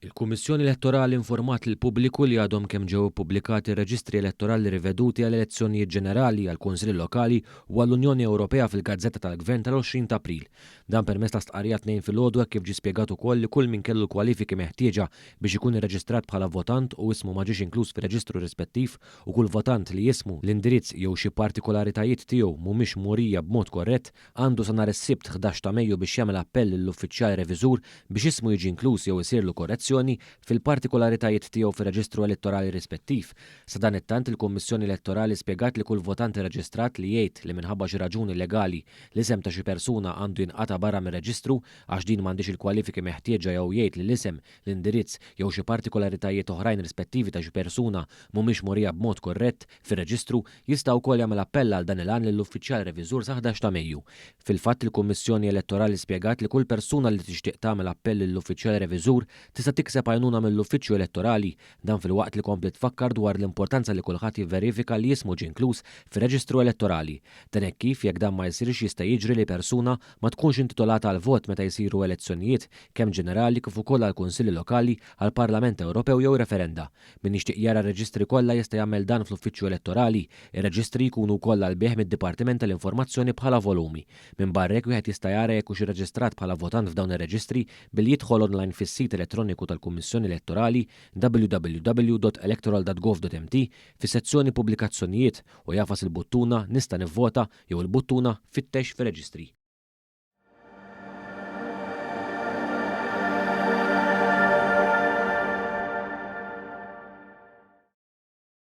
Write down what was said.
Il-Kummissjoni Elettorali informat lill-pubbliku li għadhom kemm ġew ippubblikati reġistri elettorali riveduti għal elezzjonijiet ġenerali għal kunsilli lokali u għall-Unjoni Ewropea fil-Gazzetta tal-Gvern tal-20 ta' April. Dan permezz ta' stqarrija tnejn filgħodu kif ġie spjegat ukoll li kull min kellu l-kwalifiki meħtieġa biex ikun irreġistrat bħala votant u ismu ma ġiex inkluż fir-reġistru rispettiv u kull votant li jismu l-indirizz jew xi partikolaritajiet tiegħu mhumiex mogħrija b'mod korrett għandu sa nhar is-Sibt 11 ta' Mejju biex jagħmel appell lill-uffiċjali reviżur biex ismu jiġi inkluż jew isirlu korrezzjoni fil-partikolaritajiet tiegħu fir-reġistru elettorali rispettiv. Sa dan it-tant il-Kummissjoni Elettorali spjegat li kull votant irreġistrat li jgħid li minħabba xi raġuni legali l-isem ta' xi persuna għandu jinqata' barra mir-reġistru għax din m'għandix il-kwalifiki meħtieġa jew jgħid li l-isem, l-indirizz jew xi partikolaritajiet oħrajn rispettivi ta' xi persuna mhumiex mogħrija b'mod korrett fir-reġistru jista' wkoll jagħmel appell għal dan il-għan lill-uffiċjal reviżur sa 11 ta' Mejju. Fil-fatt il-Kummissjoni Elettorali spjegat li kull persuna li tixtieq tagħmel appell lill-uffiċjal reviżur tista' tikseb għajnuna mill-Uffiċċju Elettorali dan filwaqt li komplet tfakkar dwar l-importanza li kulħadd jivverifika li jismu ġie inkluż fir-reġistru elettorali. Dan hekk kif jekk dan ma jsirx jista' jiġri li persuna ma tkunx intitolata għal vot meta jsiru elezzjonijiet kemm ġenerali kif ukoll għal kunsilli lokali, għal Parlament Ewropew jew referenda. Min jixtieq jara r-reġistri kollha jista' jagħmel dan fl-Uffiċċju Elettorali. Ir-reġistri jkunu wkoll għal bejħ mid-Dipartiment tal-Informazzjoni bħala volumi. Minn barra hekk wieħed jista' jara jekk hux irreġistrat bħala votant f'dawn ir-reġistri billi jidħol online fis-sit elettroniku tal-Kummissjoni Elettorali www.electoral.gov.mt fis-sezzjoni Pubblikazzjonijiet u jafas il-buttuna Nista' nivvota jew il-buttuna Fittex fir-reġistri.